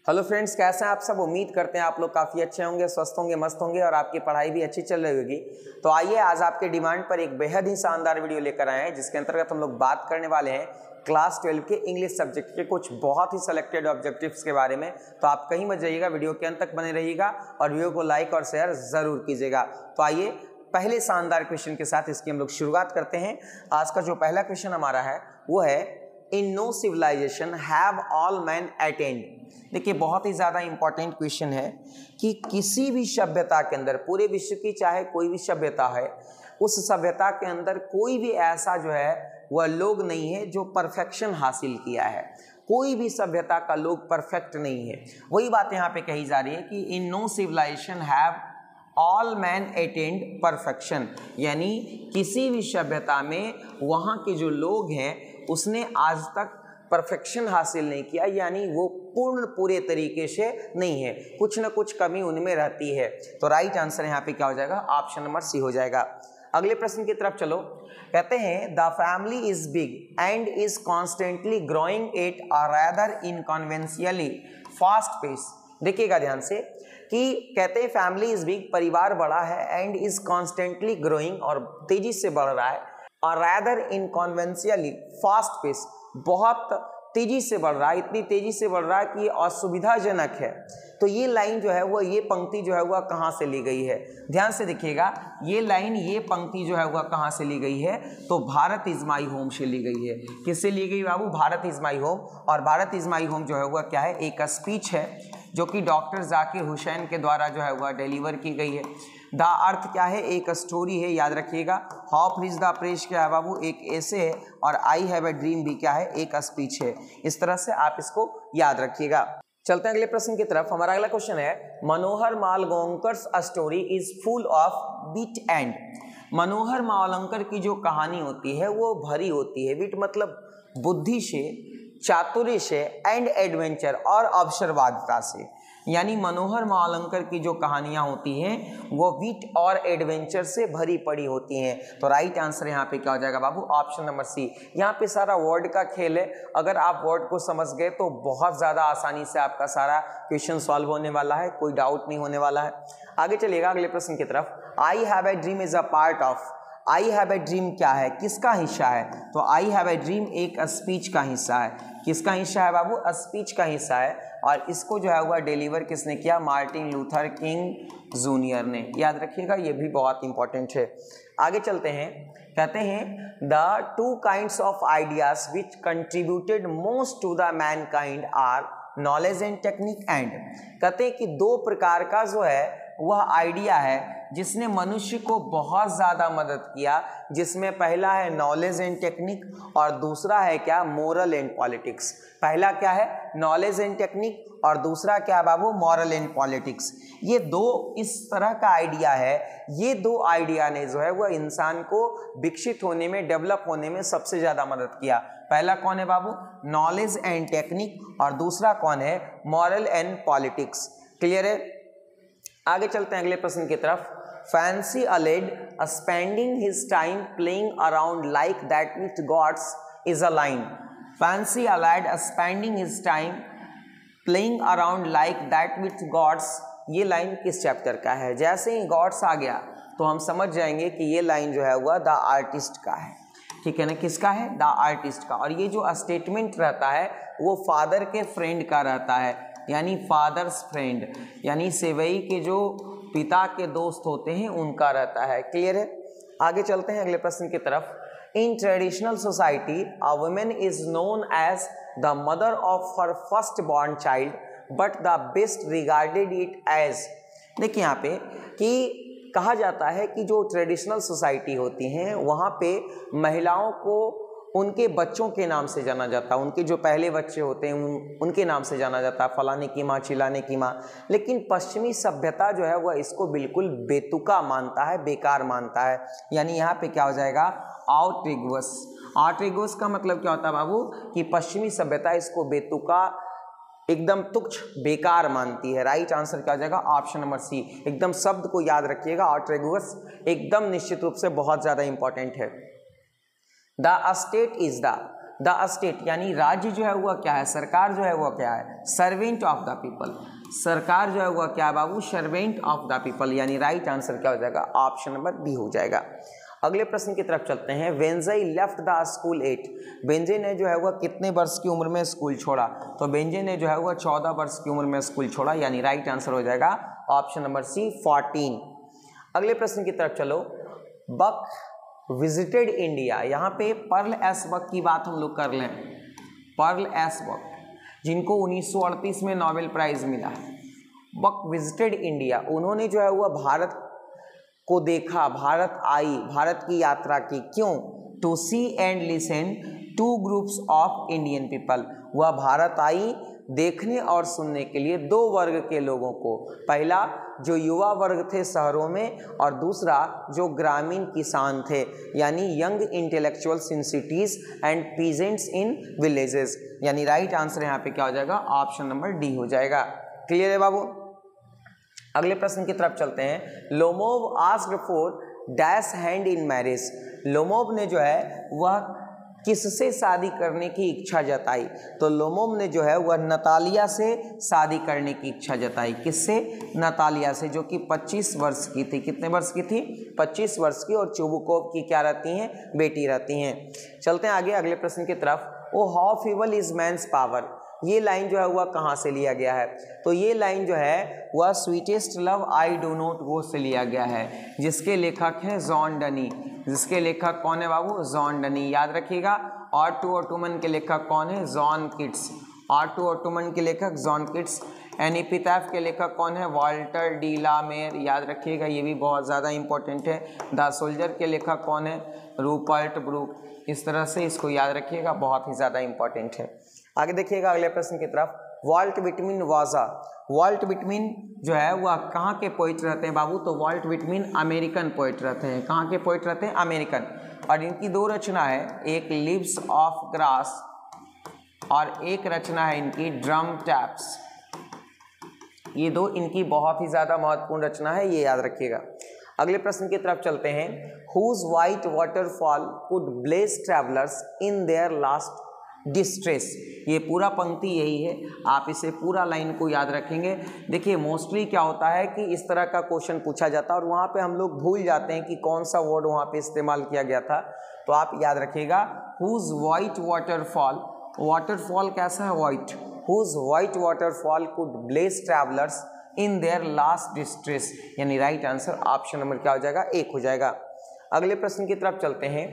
Hello friends, कैसे हैं आप सब। उम्मीद करते हैं आप लोग काफ़ी अच्छे होंगे, स्वस्थ होंगे, मस्त होंगे और आपकी पढ़ाई भी अच्छी चल रही होगी। तो आइए आज आपके डिमांड पर एक बेहद ही शानदार वीडियो लेकर आए हैं, जिसके अंतर्गत हम लोग बात करने वाले हैं क्लास 12 के इंग्लिश सब्जेक्ट के कुछ बहुत ही सिलेक्टेड ऑब्जेक्टिव्स के बारे में। तो आप कहीं मत जाइएगा, वीडियो के अंत तक बने रहिएगा और वीडियो को लाइक और शेयर ज़रूर कीजिएगा। तो आइए पहले शानदार क्वेश्चन के साथ इसकी हम लोग शुरुआत करते हैं। आज का जो पहला क्वेश्चन हमारा है वो है in no civilization have all man attend. देखिए बहुत ही ज़्यादा इंपॉर्टेंट क्वेश्चन है कि किसी भी सभ्यता के अंदर, पूरे विश्व की चाहे कोई भी सभ्यता है, उस सभ्यता के अंदर कोई भी ऐसा जो है वह लोग नहीं है जो परफेक्शन हासिल किया है। कोई भी सभ्यता का लोग परफेक्ट नहीं है। वही बात यहाँ पे कही जा रही है कि in no civilization have all man attend perfection, यानी किसी भी सभ्यता में वहाँ के जो लोग हैं उसने आज तक परफेक्शन हासिल नहीं किया, यानी वो पूरे तरीके से नहीं है, कुछ ना कुछ कमी उनमें रहती है। तो राइट आंसर यहाँ पे क्या हो जाएगा, ऑप्शन नंबर सी हो जाएगा। अगले प्रश्न की तरफ चलो। कहते हैं the family is big and is constantly growing at a rather unconventionally fast pace. देखिएगा ध्यान से कि कहते हैं फैमिली इज बिग, परिवार बड़ा है, एंड इज कॉन्स्टेंटली ग्रोइंग और तेजी से बढ़ रहा है, और रादर इनकन्वेंशियली फास्ट पेस, बहुत तेजी से बढ़ रहा है, इतनी तेजी से बढ़ रहा है कि असुविधाजनक है। तो ये लाइन जो है वो, ये पंक्ति जो है वह कहाँ से ली गई है, ध्यान से देखिएगा। ये लाइन, ये पंक्ति जो है वह कहाँ से ली गई है, तो भारत इज माई होम से ली गई है। किससे ली गई बाबू, भारत इज माई होम। और भारत इज माई होम जो है वह क्या है, एक स्पीच है जो कि डॉक्टर जाकिर हुसैन के द्वारा जो है वह डिलीवर की गई है। द अर्थ क्या है, एक स्टोरी है, याद रखिएगा। हाउ प्लीज द प्रेस क्या है बाबू, एक ऐसे है। और आई हैव ए ड्रीम भी क्या है, एक स्पीच है। इस तरह से आप इसको याद रखिएगा। चलते हैं अगले प्रश्न की तरफ। हमारा अगला क्वेश्चन है Manohar Malgonkar's story is full of wit and. Manohar Malvankar की जो कहानी होती है वो भरी होती है, विट मतलब बुद्धि से, चातुर्य से, एंड एडवेंचर और अवसरवादिता से। यानी मनोहर मालवंकर की जो कहानियां होती हैं वो विट और एडवेंचर से भरी पड़ी होती हैं। तो राइट आंसर यहाँ पे क्या हो जाएगा बाबू, ऑप्शन नंबर सी। यहाँ पे सारा वर्ड का खेल है, अगर आप वर्ड को समझ गए तो बहुत ज़्यादा आसानी से आपका सारा क्वेश्चन सॉल्व होने वाला है, कोई डाउट नहीं होने वाला है। आगे चलिएगा अगले प्रश्न की तरफ। I have a dream is a part of. I have a dream क्या है, किसका हिस्सा है, तो आई हैव ए ड्रीम एक स्पीच का हिस्सा है। किसका हिस्सा है बाबू, स्पीच का हिस्सा है। और इसको जो है वह डिलीवर किसने किया, मार्टिन लूथर किंग जूनियर ने। याद रखिएगा, ये भी बहुत इंपॉर्टेंट है। आगे चलते हैं। कहते हैं the two kinds of ideas which contributed most to the mankind are knowledge and technique end. कहते हैं कि दो प्रकार का जो है वह आइडिया है जिसने मनुष्य को बहुत ज़्यादा मदद किया, जिसमें पहला है नॉलेज एंड टेक्निक और दूसरा है क्या, मोरल एंड पॉलिटिक्स। पहला क्या है, नॉलेज एंड टेक्निक, और दूसरा क्या बाबू, मॉरल एंड पॉलिटिक्स। ये दो इस तरह का आइडिया है, ये दो आइडिया ने जो है वह इंसान को विकसित होने में, डेवलप होने में सबसे ज़्यादा मदद किया। पहला कौन है बाबू, नॉलेज एंड टेक्निक, और दूसरा कौन है, मॉरल एंड पॉलिटिक्स। क्लियर है। आगे चलते हैं अगले प्रश्न की तरफ। Fancy a lad spending his time playing around like that with gods is a line. Fancy a lad spending his time playing around like that with gods, ये लाइन किस चैप्टर का है। जैसे ही गॉड्स आ गया तो हम समझ जाएंगे कि ये लाइन जो है वह द आर्टिस्ट का है। ठीक है ना, किसका है, द आर्टिस्ट का। और ये जो स्टेटमेंट रहता है वो फादर के फ्रेंड का रहता है, यानी फादर्स फ्रेंड, यानी सेवई के जो पिता के दोस्त होते हैं उनका रहता है। क्लियर है। आगे चलते हैं अगले प्रश्न की तरफ। In traditional society a women is known as the mother of her first born child but the best regarded it as. देखिए यहाँ पे कि कहा जाता है कि जो ट्रेडिशनल सोसाइटी होती हैं वहाँ पे महिलाओं को उनके बच्चों के नाम से जाना जाता है, उनके जो पहले बच्चे होते हैं उनके नाम से जाना जाता है, फलाने की माँ, चिलाने की माँ। लेकिन पश्चिमी सभ्यता जो है वह इसको बिल्कुल बेतुका मानता है, बेकार मानता है। यानी यहाँ पे क्या हो जाएगा, आउट्रिगवस। आउट्रिगवस का मतलब क्या होता है बाबू, कि पश्चिमी सभ्यता इसको बेतुका, एकदम तुच्छ, बेकार मानती है। राइट आंसर क्या हो जाएगा, ऑप्शन नंबर सी। एकदम शब्द को याद रखिएगा, आउट्रिगवस एकदम निश्चित रूप से बहुत ज़्यादा इंपॉर्टेंट है। The state is the the state यानी राज्य जो है वह क्या है, सरकार जो है वह क्या है, सर्वेंट ऑफ द पीपल। सरकार जो है वह क्या है बाबू, सर्वेंट ऑफ द पीपल, यानी राइट आंसर क्या हो जाएगा, ऑप्शन नंबर बी हो जाएगा। अगले प्रश्न की तरफ चलते हैं। वेंजई लेफ्ट द स्कूल 8, बेंजे ने जो है वह कितने वर्ष की उम्र में स्कूल छोड़ा, तो बेंजे ने जो है वह 14 वर्ष की उम्र में स्कूल छोड़ा, यानी राइट आंसर हो जाएगा ऑप्शन नंबर सी 14। अगले प्रश्न की तरफ चलो। बक विजिटेड इंडिया, यहाँ पे पर्ल एस बक की बात हम लोग कर लें। पर्ल एस बक जिनको 1938 में नोबेल प्राइज मिला है, बक विजिटेड इंडिया, उन्होंने जो है वह भारत को देखा, भारत आई, भारत की यात्रा की, क्यों, to see and listen to groups of Indian people, वह भारत आई देखने और सुनने के लिए दो वर्ग के लोगों को, पहला जो युवा वर्ग थे शहरों में और दूसरा जो ग्रामीण किसान थे, यानी young intellectuals in cities and peasants in villages, यानी राइट आंसर यहाँ पे क्या हो जाएगा, ऑप्शन नंबर डी हो जाएगा। क्लियर है बाबू। अगले प्रश्न की तरफ चलते हैं। Lomov asked for dash hand in marriage, Lomov ने जो है वह किससे शादी करने की इच्छा जताई, तो लोमोव ने जो है वह नतालिया से शादी करने की इच्छा जताई। किससे, नतालिया से, जो कि 25 वर्ष की थी। कितने वर्ष की थी, 25 वर्ष की, और चुबुकोव की क्या रहती हैं, बेटी रहती हैं। चलते हैं आगे अगले प्रश्न की तरफ। O how feeble is man's power, ये लाइन जो है वह कहाँ से लिया गया है, तो ये लाइन जो है वह sweetest love I do not go से लिया गया है, जिसके लेखक हैं जॉन डनी। जिसके लेखक कौन है बाबू, जॉन डनी, याद रखिएगा। और टू ऑटोमन के लेखक कौन है, जॉन किट्स। और टू ऑटोमन के लेखक जॉन किट्स। एपिटैफ के लेखक कौन है, वाल्टर डी ला मेयर, याद रखिएगा, ये भी बहुत ज़्यादा इंपॉर्टेंट है। द सोल्जर के लेखक कौन है, रूपर्ट ब्रूक। इस तरह से इसको याद रखिएगा, बहुत ही ज़्यादा इंपॉर्टेंट है। आगे देखिएगा अगले प्रश्न की तरफ। वॉल्ट विटमिन वाजा, वॉल्ट विटमिन जो है वह कहाँ के पोइट रहते हैं बाबू, तो वॉल्ट विटमिन अमेरिकन पोइट रहते हैं। कहाँ के पोइट रहते हैं, अमेरिकन। और इनकी दो रचना है, एक लिव्स ऑफ ग्रास और एक रचना है इनकी ड्रम टैप्स। ये दो इनकी बहुत ही ज़्यादा महत्वपूर्ण रचना है, ये याद रखिएगा। अगले प्रश्न की तरफ चलते हैं। Whose white waterfall could bless travellers in their last distress, ये पूरा पंक्ति यही है, आप इसे पूरा लाइन को याद रखेंगे। देखिए मोस्टली क्या होता है कि इस तरह का क्वेश्चन पूछा जाता है और वहाँ पे हम लोग भूल जाते हैं कि कौन सा वर्ड वहाँ पे इस्तेमाल किया गया था, तो आप याद रखिएगा। हुज वाइट वाटरफॉल, वाटरफॉल कैसा है, white. Whose white waterfall could bless travellers in their last distress, यानी राइट आंसर ऑप्शन नंबर क्या हो जाएगा, 1 हो जाएगा। अगले प्रश्न की तरफ चलते हैं।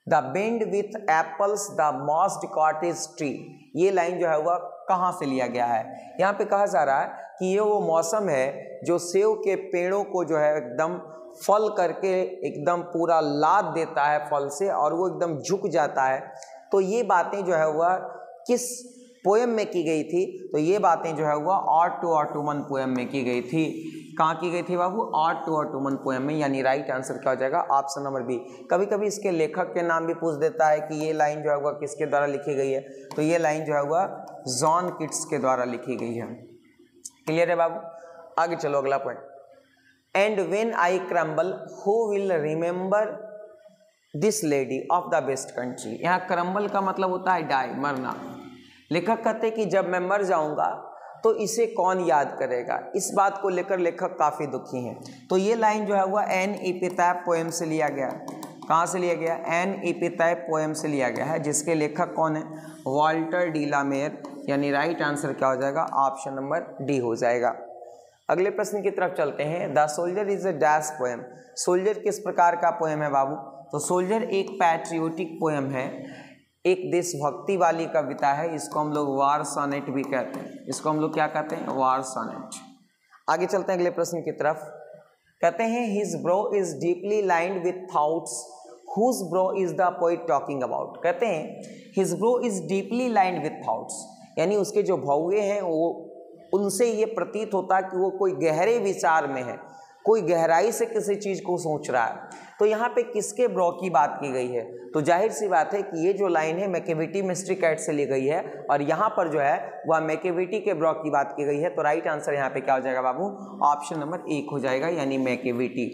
The bend with apples the most cottage tree, ये लाइन जो है वह कहाँ से लिया गया है, यहाँ पे कहा जा रहा है कि ये वो मौसम है जो सेव के पेड़ों को जो है एकदम फल करके एकदम पूरा लाद देता है फल से और वो एकदम झुक जाता है। तो ये बातें जो है वह किस पोएम में की गई थी, तो ये बातें जो है वह ऑड टू ऑटोमन पोएम में की गई थी। कहाँ की गई थी बाबू, ऑड टू ऑटोमन पोएम में, यानी राइट आंसर क्या हो जाएगा, ऑप्शन नंबर बी। कभी कभी इसके लेखक के नाम भी पूछ देता है कि ये लाइन जो है वह किसके द्वारा लिखी गई है, तो ये लाइन जो है वह जॉन किट्स के द्वारा लिखी गई है। क्लियर है बाबू। आगे चलो अगला point. And when I crumble who will remember this lady of the best country, यहाँ क्रम्बल का मतलब होता है डाई, मरना। लेखक कहते हैं कि जब मैं मर जाऊंगा तो इसे कौन याद करेगा, इस बात को लेकर लेखक काफ़ी दुखी हैं। तो ये लाइन जो है वह एन एपिटैफ पोएम से लिया गया। कहाँ से लिया गया, एन एपिटैफ पोएम से लिया गया है, जिसके लेखक कौन है, वाल्टर डी ला मेयर, यानी राइट आंसर क्या हो जाएगा, ऑप्शन नंबर डी हो जाएगा। अगले प्रश्न की तरफ चलते हैं। The soldier is a dash poem, soldier किस प्रकार का पोएम है बाबू, तो सोल्जर एक पैट्रियोटिक पोएम है, एक देशभक्ति वाली कविता है। इसको हम लोग वार सोनेट भी कहते हैं, इसको हम लोग क्या कहते हैं, वार सोनेट। आगे चलते हैं अगले प्रश्न की तरफ। कहते हैं his brow is deeply lined with thoughts whose brow is the poet talking about. कहते हैं his brow is deeply lined with thoughts, यानी उसके जो भौवे हैं वो उनसे ये प्रतीत होता है कि वो कोई गहरे विचार में है, कोई गहराई से किसी चीज़ को सोच रहा है। तो यहाँ पे किसके ब्रो की बात की गई है, तो जाहिर सी बात है कि ये जो लाइन है मैकेविटी मिस्ट्री कैट से ली गई है और यहाँ पर जो है वह मैकेविटी के ब्रो की बात की गई है। तो राइट आंसर यहाँ पे क्या हो जाएगा बाबू, ऑप्शन नंबर 1 हो जाएगा, यानी मैकेविटी।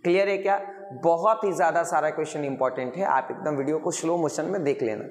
क्लियर है क्या, बहुत ही ज़्यादा सारा क्वेश्चन इंपॉर्टेंट है, आप एकदम वीडियो को स्लो मोशन में देख लेना।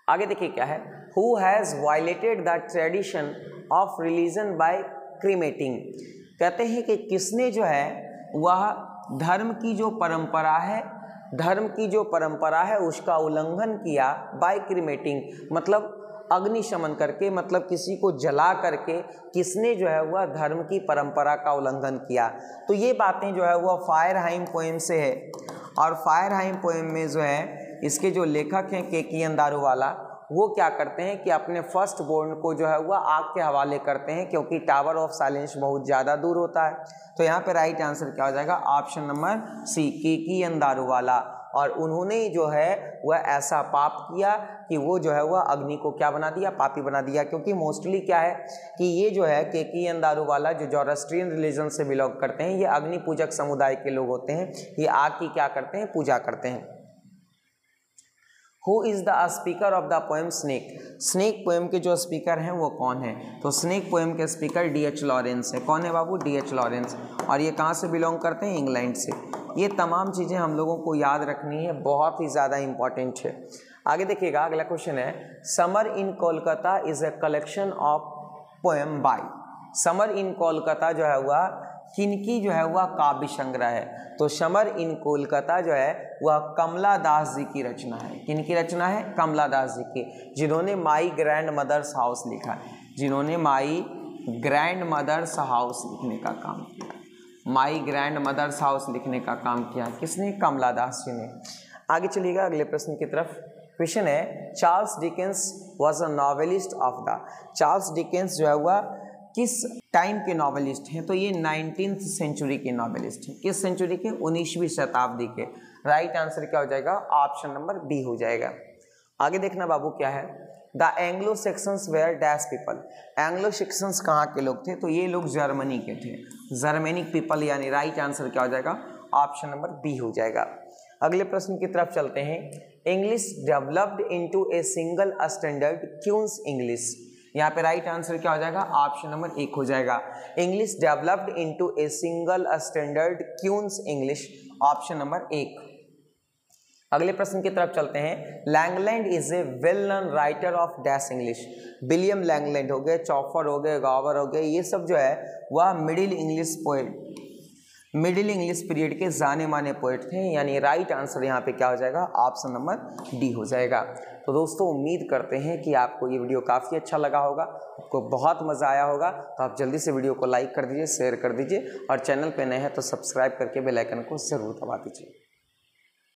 आगे देखिए क्या है, who has violated the tradition of religion by cremating. कहते हैं कि किसने जो है वह धर्म की जो परंपरा है उसका उल्लंघन किया बाय क्रीमेटिंग, मतलब अग्निशमन करके, मतलब किसी को जला करके किसने जो है वह धर्म की परंपरा का उल्लंघन किया। तो ये बातें जो है वह फायरहाइम पोएम से है, और फायरहाइम पोएम में जो है इसके जो लेखक हैं केकियन दारूवाला, वो क्या करते हैं कि अपने फर्स्ट बोर्न को जो है वह आग के हवाले करते हैं, क्योंकि टावर ऑफ साइलेंस बहुत ज़्यादा दूर होता है। तो यहाँ पे राइट आंसर क्या हो जाएगा, ऑप्शन नंबर सी, केकियन दारूवाला। और उन्होंने जो है वह ऐसा पाप किया कि वो जो है वह अग्नि को क्या बना दिया, पापी बना दिया। क्योंकि मोस्टली क्या है कि ये जो है केकियन दारूवाला जो जोरास्ट्रियन रिलीजन से बिलोंग करते हैं, ये अग्नि पूजक समुदाय के लोग होते हैं, ये आग की क्या करते हैं, पूजा करते हैं। Who is the speaker of the poem snake. Snake poem के जो स्पीकर हैं वो कौन है, तो स्नेक पोएम के स्पीकर D.H. लॉरेंस है। कौन है बाबू, D.H. लॉरेंस। और ये कहाँ से बिलोंग करते हैं, इंग्लैंड से। ये तमाम चीज़ें हम लोगों को याद रखनी है, बहुत ही ज़्यादा इंपॉर्टेंट है। आगे देखिएगा, अगला क्वेश्चन है, Summer in Kolkata is a collection of poem by. Summer in Kolkata जो है वह किनकी जो है वह काव्य संग्रह है, तो समर इन कोलकाता जो है वह कमला दास जी की रचना है। किनकी रचना है, कमला दास जी की, जिन्होंने माई ग्रैंड मदर्स हाउस लिखा है, जिन्होंने माई ग्रैंड मदर्स हाउस लिखने का काम किया, माई ग्रैंड मदर्स हाउस लिखने का काम किया किसने, कमला दास जी ने। आगे चलिएगा अगले प्रश्न की तरफ। क्वेश्चन है, Charles Dickens was a novelist of the. Charles Dickens जो है वह किस टाइम के नॉवेलिस्ट हैं, तो ये 19th सेंचुरी के नॉवेलिस्ट हैं। किस सेंचुरी के, 19वीं शताब्दी के। राइट आंसर क्या हो जाएगा, ऑप्शन नंबर बी हो जाएगा। आगे देखना बाबू क्या है, the Anglo Saxons were dash people. Anglo Saxons कहाँ के लोग थे, तो ये लोग जर्मनी के थे, जर्मेनिक पीपल, यानी राइट आंसर क्या हो जाएगा, ऑप्शन नंबर बी हो जाएगा। अगले प्रश्न की तरफ चलते हैं। English developed into a single standard queen's English. यहाँ पे राइट आंसर क्या हो जाएगा, ऑप्शन नंबर 1 हो जाएगा। English developed into a single standard queen's English, option number 1। अगले प्रश्न की तरफ चलते हैं। Langland is a well known writer of dash English. William Langland हो गए, चॉफर हो गए, गॉवर हो गए, ये सब जो है वह middle English poet, middle English period के जाने माने पोएट थे, यानी राइट आंसर यहाँ पे क्या हो जाएगा, ऑप्शन नंबर डी हो जाएगा। तो दोस्तों उम्मीद करते हैं कि आपको ये वीडियो काफ़ी अच्छा लगा होगा, आपको बहुत मज़ा आया होगा। तो आप जल्दी से वीडियो को लाइक कर दीजिए, शेयर कर दीजिए, और चैनल पे नए हैं तो सब्सक्राइब करके बेल आइकन को ज़रूर दबा दीजिए।